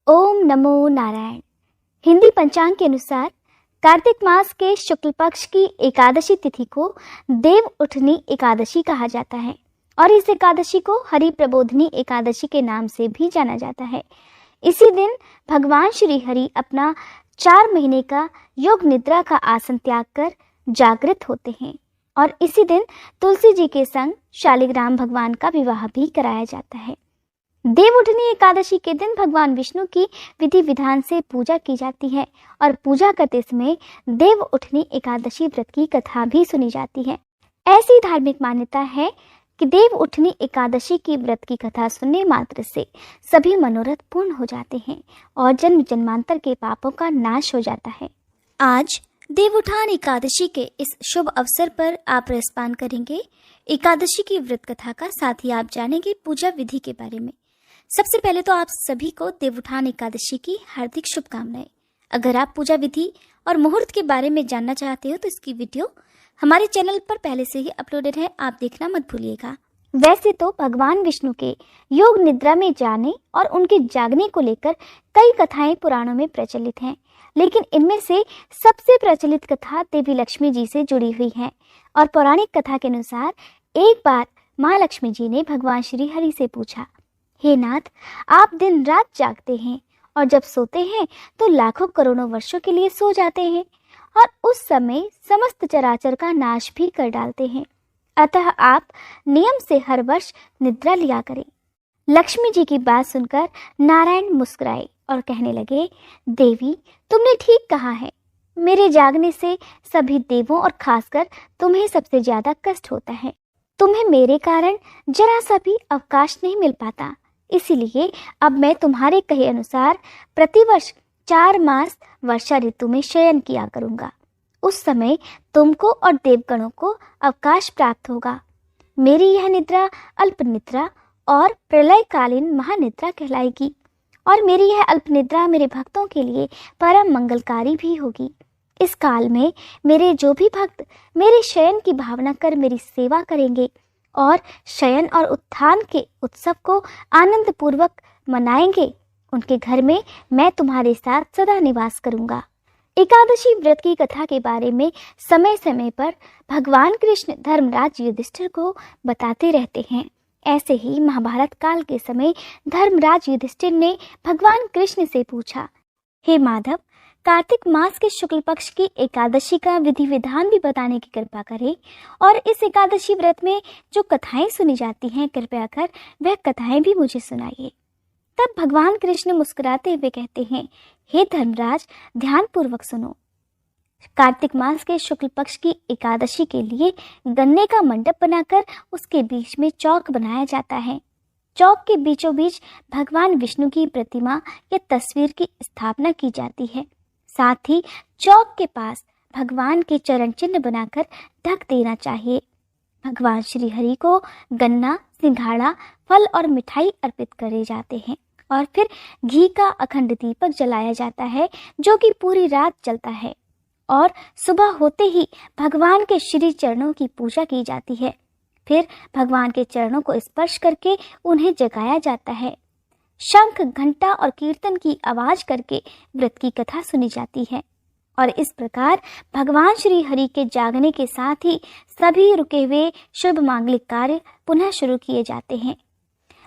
ओम नमो नारायण। हिंदी पंचांग के अनुसार कार्तिक मास के शुक्ल पक्ष की एकादशी तिथि को देव उठनी एकादशी कहा जाता है और इस एकादशी को हरि प्रबोधनी एकादशी के नाम से भी जाना जाता है। इसी दिन भगवान श्री हरि अपना 4 महीने का योग निद्रा का आसन त्याग कर जागृत होते हैं और इसी दिन तुलसी जी के संग शालिग्राम भगवान का विवाह भी कराया जाता है। देव उठनी एकादशी के दिन भगवान विष्णु की विधि विधान से पूजा की जाती है और पूजा करते समय देव उठनी एकादशी व्रत की कथा भी सुनी जाती है। ऐसी धार्मिक मान्यता है कि देव उठनी एकादशी की व्रत की कथा सुनने मात्र से सभी मनोरथ पूर्ण हो जाते हैं और जन्म जन्मांतर के पापों का नाश हो जाता है। आज देव उठान एकादशी के इस शुभ अवसर पर आप रसपान करेंगे एकादशी की व्रत कथा का, साथ ही आप जानेंगे पूजा विधि के बारे में। सबसे पहले तो आप सभी को देवउठान एकादशी की हार्दिक शुभकामनाएं। अगर आप पूजा विधि और मुहूर्त के बारे में जानना चाहते हो तो इसकी वीडियो हमारे चैनल पर पहले से ही अपलोडेड है, आप देखना मत भूलिएगा। वैसे तो भगवान विष्णु के योग निद्रा में जाने और उनके जागने को लेकर कई कथाएं पुराणों में प्रचलित हैं, लेकिन इनमें से सबसे प्रचलित कथा देवी लक्ष्मी जी से जुड़ी हुई है। और पौराणिक कथा के अनुसार एक बार माँ लक्ष्मी जी ने भगवान श्री हरि से पूछा, हे नाथ, आप दिन रात जागते हैं और जब सोते हैं तो लाखों करोड़ों वर्षों के लिए सो जाते हैं और उस समय समस्त चराचर का नाश भी कर डालते हैं, अतः आप नियम से हर वर्ष निद्रा लिया करें। लक्ष्मी जी की बात सुनकर नारायण मुस्कुराए और कहने लगे, देवी, तुमने ठीक कहा है। मेरे जागने से सभी देवों और खासकर तुम्हें सबसे ज्यादा कष्ट होता है। तुम्हें मेरे कारण जरा सा भी अवकाश नहीं मिल पाता, इसीलिए अब मैं तुम्हारे कहे अनुसार प्रतिवर्ष 4 मास वर्षा ऋतु में शयन किया करूंगा। उस समय तुमको और देवगणों को अवकाश प्राप्त होगा। मेरी यह निद्रा अल्प निद्रा और प्रलयकालीन महानिद्रा कहलाएगी और मेरी यह अल्प निद्रा मेरे भक्तों के लिए परम मंगलकारी भी होगी। इस काल में मेरे जो भी भक्त मेरे शयन की भावना कर मेरी सेवा करेंगे और शयन और उत्थान के उत्सव को आनंद पूर्वक मनाएंगे, उनके घर में मैं तुम्हारे साथ सदा निवास करूंगा। एकादशी व्रत की कथा के बारे में समय समय पर भगवान कृष्ण धर्मराज युधिष्ठिर को बताते रहते हैं। ऐसे ही महाभारत काल के समय धर्मराज युधिष्ठिर ने भगवान कृष्ण से पूछा, हे माधव, कार्तिक मास के शुक्ल पक्ष की एकादशी का विधि विधान भी बताने की कृपा करें और इस एकादशी व्रत में जो कथाएं सुनी जाती हैं, कृपया कर वह कथाएं भी मुझे सुनाइए। तब भगवान कृष्ण मुस्कुराते हुए कहते हैं, हे धर्मराज, ध्यान पूर्वक सुनो। कार्तिक मास के शुक्ल पक्ष की एकादशी के लिए गन्ने का मंडप बनाकर उसके बीच में चौक बनाया जाता है। चौक के बीचों बीच भगवान विष्णु की प्रतिमा या तस्वीर की स्थापना की जाती है। साथ ही चौक के पास भगवान के चरण चिन्ह बनाकर ढक देना चाहिए। भगवान श्री हरि को गन्ना, सिंघाड़ा, फल और मिठाई अर्पित करे जाते हैं और फिर घी का अखंड दीपक जलाया जाता है, जो कि पूरी रात जलता है और सुबह होते ही भगवान के श्री चरणों की पूजा की जाती है। फिर भगवान के चरणों को स्पर्श करके उन्हें जगाया जाता है। शंख, घंटा और कीर्तन की आवाज करके व्रत की कथा सुनी जाती है और इस प्रकार भगवान श्री हरि के जागने के साथ ही सभी रुके हुए शुभ मांगलिक कार्य पुनः शुरू किए जाते हैं।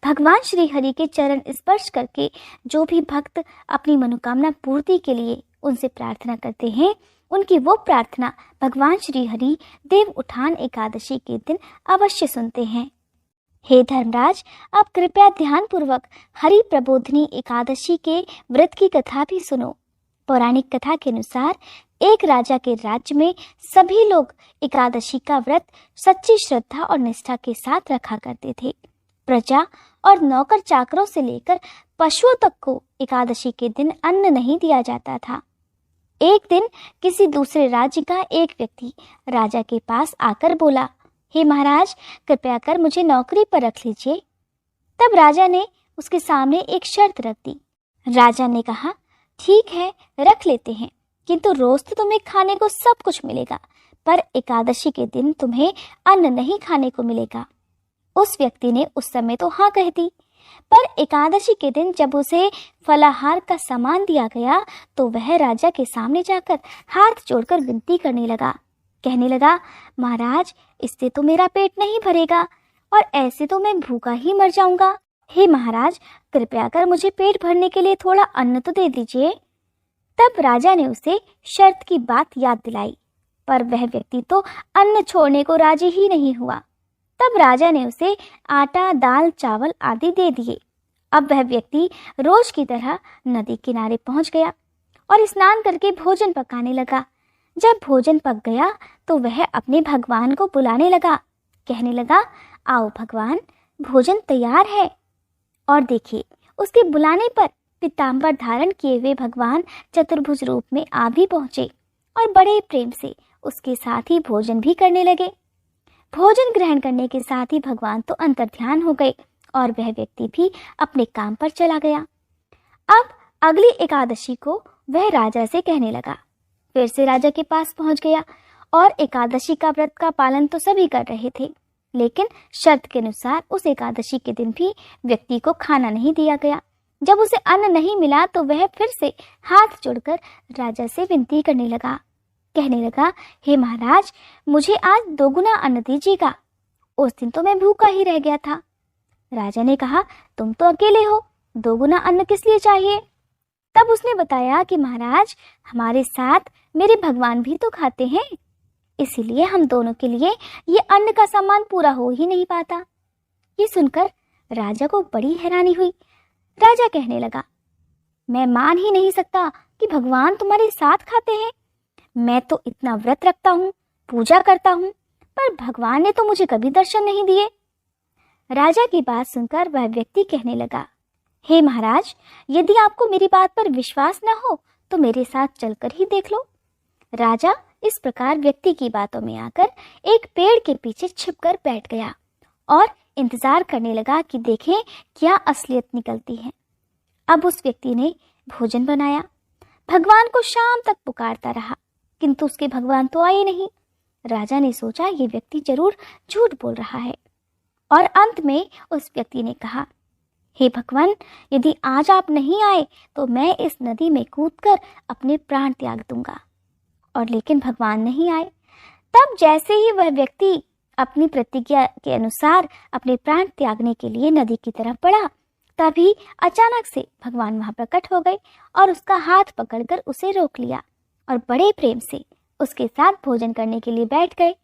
भगवान श्री हरि के चरण स्पर्श करके जो भी भक्त अपनी मनोकामना पूर्ति के लिए उनसे प्रार्थना करते हैं, उनकी वो प्रार्थना भगवान श्री हरि देव उठान एकादशी के दिन अवश्य सुनते हैं। हे धर्मराज, आप कृपया ध्यान पूर्वक हरि प्रबोधनी एकादशी के व्रत की कथा भी सुनो। पौराणिक कथा के अनुसार एक राजा के राज्य में सभी लोग एकादशी का व्रत सच्ची श्रद्धा और निष्ठा के साथ रखा करते थे। प्रजा और नौकर चाकरों से लेकर पशुओं तक को एकादशी के दिन अन्न नहीं दिया जाता था। एक दिन किसी दूसरे राज्य का एक व्यक्ति राजा के पास आकर बोला, हे महाराज, कृपया कर मुझे नौकरी पर रख लीजिए। तब राजा ने उसके सामने एक शर्त रख दी। राजा ने कहा, ठीक है, रख लेते हैं, किंतु रोज तो तुम्हें खाने को सब कुछ मिलेगा, पर एकादशी के दिन तुम्हें अन्न नहीं खाने को मिलेगा। उस व्यक्ति ने उस समय तो हाँ कह दी, पर एकादशी के दिन जब उसे फलाहार का सामान दिया गया तो वह राजा के सामने जाकर हाथ जोड़कर विनती करने लगा। कहने लगा, महाराज, इससे तो मेरा पेट नहीं भरेगा और ऐसे तो मैं भूखा ही मर जाऊंगा। हे महाराज, कृपया कर मुझे पेट भरने के लिए थोड़ा अन्न तो दे दीजिए। तब राजा ने उसे शर्त की बात याद दिलाई, पर वह व्यक्ति तो अन्न छोड़ने को राजी ही नहीं हुआ। तब राजा ने उसे आटा, दाल, चावल आदि दे दिए। अब वह व्यक्ति रोज की तरह नदी किनारे पहुंच गया और स्नान करके भोजन पकाने लगा। जब भोजन पक गया तो वह अपने भगवान को बुलाने लगा। कहने लगा, आओ भगवान, भोजन तैयार है। और देखिए, उसके बुलाने पर पीताम्बर धारण किए हुए भगवान चतुर्भुज रूप में आ भी पहुंचे और बड़े प्रेम से उसके साथ ही भोजन भी करने लगे। भोजन ग्रहण करने के साथ ही भगवान तो अंतर्ध्यान हो गए और वह व्यक्ति भी अपने काम पर चला गया। अब अगली एकादशी को वह राजा से कहने लगा। फिर से राजा के पास पहुंच गया और एकादशी का व्रत का पालन तो सभी कर रहे थे, लेकिन शर्त के अनुसार उस एकादशी के दिन भी व्यक्ति को खाना नहीं दिया गया। जब उसे अन्न नहीं मिला तो वह फिर से हाथ जोड़कर राजा से विनती करने लगा। कहने लगा, हे महाराज, मुझे आज 2 गुना अन्न दीजिएगा। उस दिन तो मैं भूखा ही रह गया था। राजा ने कहा, तुम तो अकेले हो, 2 गुना अन्न किस लिए चाहिए? तब उसने बताया कि महाराज, हमारे साथ मेरे भगवान भी तो खाते हैं, इसीलिए हम दोनों के लिए ये अन्न का सामान पूरा हो ही नहीं पाता। ये सुनकर राजा को बड़ी हैरानी हुई। राजा कहने लगा, मैं मान ही नहीं सकता कि भगवान तुम्हारे साथ खाते हैं। मैं तो इतना व्रत रखता हूँ, पूजा करता हूँ, पर भगवान ने तो मुझे कभी दर्शन नहीं दिए। राजा की बात सुनकर वह व्यक्ति कहने लगा, हे महाराज, यदि आपको मेरी बात पर विश्वास न हो तो मेरे साथ चलकर ही देख लो। राजा इस प्रकार व्यक्ति की बातों में आकर एक पेड़ के पीछे छिपकर बैठ गया और इंतजार करने लगा कि देखें क्या असलियत निकलती है। अब उस व्यक्ति ने भोजन बनाया, भगवान को शाम तक पुकारता रहा, किंतु उसके भगवान तो आए नहीं। राजा ने सोचा ये व्यक्ति जरूर झूठ बोल रहा है और अंत में उस व्यक्ति ने कहा, हे भगवान, यदि आज आप नहीं आए तो मैं इस नदी में कूदकर अपने प्राण त्याग दूंगा। और लेकिन भगवान नहीं आए। तब जैसे ही वह व्यक्ति अपनी प्रतिज्ञा के अनुसार अपने प्राण त्यागने के लिए नदी की तरफ बढ़ा, तभी अचानक से भगवान वहां प्रकट हो गए और उसका हाथ पकड़कर उसे रोक लिया और बड़े प्रेम से उसके साथ भोजन करने के लिए बैठ गए।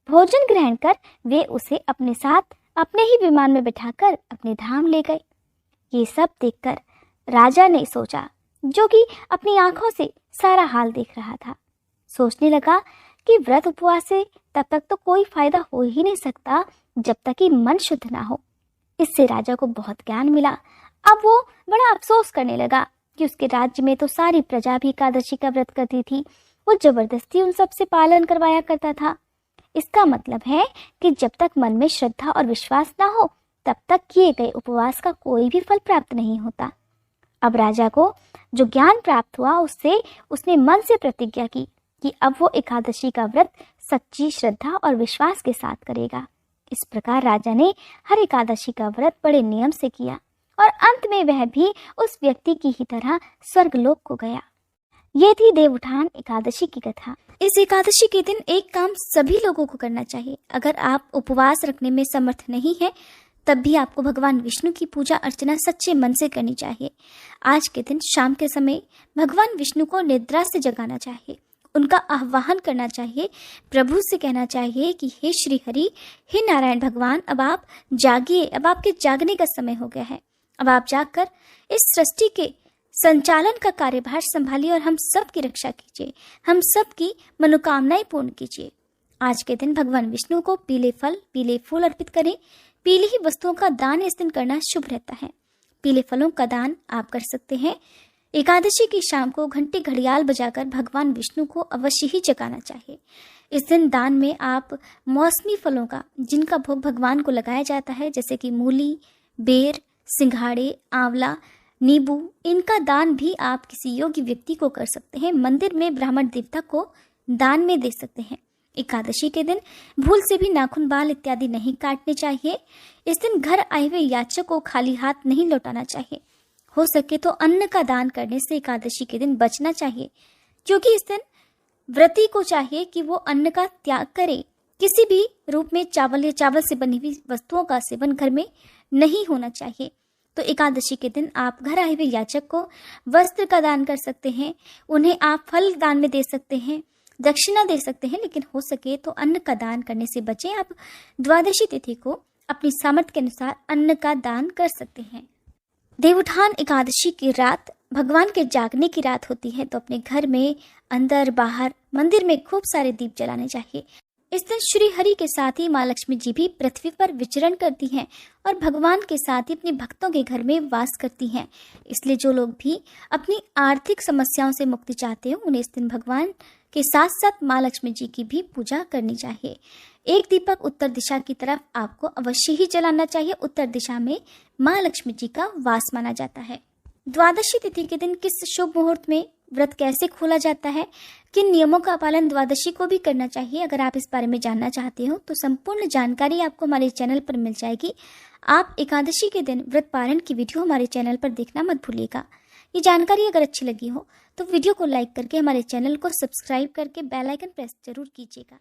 भोजन ग्रहण कर वे उसे अपने साथ अपने ही विमान में बिठाकर अपने धाम ले गए। ये सब देखकर राजा ने सोचा, जो कि अपनी आंखों से सारा हाल देख रहा था, सोचने लगा कि व्रत उपवास से तब तक तो कोई फायदा हो ही नहीं सकता जब तक कि मन शुद्ध ना हो। इससे राजा को बहुत ज्ञान मिला। अब वो बड़ा अफसोस करने लगा कि उसके राज्य में तो सारी प्रजा भी एकादशी का व्रत करती थी, वो जबरदस्ती उन सब से पालन करवाया करता था। इसका मतलब है कि जब तक मन में श्रद्धा और विश्वास ना हो तब तक किए गए उपवास का कोई भी फल प्राप्त नहीं होता। अब राजा को जो ज्ञान प्राप्त हुआ उससे उसने मन से प्रतिज्ञा की कि अब वो एकादशी का व्रत सच्ची श्रद्धा और विश्वास के साथ करेगा। इस प्रकार राजा ने हर एकादशी का व्रत बड़े नियम से किया और अंत में वह भी उस व्यक्ति की ही तरह स्वर्गलोक को गया। ये थी देवउठान एकादशी की कथा। इस एकादशी के दिन एक काम सभी लोगों को करना चाहिए। अगर आप उपवास रखने में समर्थ नहीं है तब भी आपको भगवान विष्णु की पूजा अर्चना सच्चे मन से करनी चाहिए। आज के दिन शाम के समय भगवान विष्णु को निद्रा से जगाना चाहिए, उनका आह्वान करना चाहिए, प्रभु से कहना चाहिए कि हे श्री हरि, हे नारायण भगवान, अब आप जागिए, अब आपके जागने का समय हो गया है। अब आप जागकर इस सृष्टि के संचालन का कार्यभार संभालिए और हम सब की रक्षा कीजिए, हम सब की मनोकामनाएं पूर्ण कीजिए। आज के दिन भगवान विष्णु को पीले फल, पीले फूल अर्पित करें। पीली ही वस्तुओं का दान इस दिन करना शुभ रहता है। पीले फलों का दान आप कर सकते हैं। एकादशी की शाम को घंटी घड़ियाल बजाकर भगवान विष्णु को अवश्य ही जगाना चाहिए। इस दिन दान में आप मौसमी फलों का, जिनका भोग भगवान को लगाया जाता है, जैसे कि मूली, बेर, सिंघाड़े, आंवला, नींबू, इनका दान भी आप किसी योग्य व्यक्ति को कर सकते हैं। मंदिर में ब्राह्मण देवता को दान में दे सकते हैं। एकादशी के दिन भूल से भी नाखून, बाल इत्यादि नहीं काटने चाहिए। इस दिन घर आए हुए याचक को खाली हाथ नहीं लौटाना चाहिए। हो सके तो अन्न का दान करने से एकादशी के दिन बचना चाहिए, क्योंकि इस दिन व्रती को चाहिए कि वो अन्न का त्याग करे। किसी भी रूप में चावल या चावल से बनी हुई वस्तुओं का सेवन घर में नहीं होना चाहिए। तो एकादशी के दिन आप घर आए हुए याचक को वस्त्र का दान कर सकते हैं, उन्हें आप फल दान में दे सकते हैं, दक्षिणा दे सकते हैं, लेकिन हो सके तो अन्न का दान करने से बचें। आप द्वादशी तिथि को अपनी सामर्थ्य के अनुसार अन्न का दान कर सकते हैं। देवउत्थान एकादशी की रात भगवान के जागने की रात होती है, तो अपने घर में अंदर बाहर मंदिर में खूब सारे दीप जलाने चाहिए। इस दिन श्री हरि के साथ ही माँ लक्ष्मी जी भी पृथ्वी पर विचरण करती हैं और भगवान के साथ ही अपने भक्तों के घर में वास करती हैं। इसलिए जो लोग भी अपनी आर्थिक समस्याओं से मुक्ति चाहते हो, उन्हें इस दिन भगवान के साथ साथ माँ लक्ष्मी जी की भी पूजा करनी चाहिए। एक दीपक उत्तर दिशा की तरफ आपको अवश्य ही जलाना चाहिए। उत्तर दिशा में माँ लक्ष्मी जी का वास माना जाता है। द्वादशी तिथि के दिन किस शुभ मुहूर्त में व्रत कैसे खोला जाता है, किन नियमों का पालन द्वादशी को भी करना चाहिए, अगर आप इस बारे में जानना चाहते हो तो संपूर्ण जानकारी आपको हमारे चैनल पर मिल जाएगी। आप एकादशी के दिन व्रत पारण की वीडियो हमारे चैनल पर देखना मत भूलिएगा। ये जानकारी अगर अच्छी लगी हो तो वीडियो को लाइक करके हमारे चैनल को सब्सक्राइब करके बेल आइकन प्रेस जरूर कीजिएगा।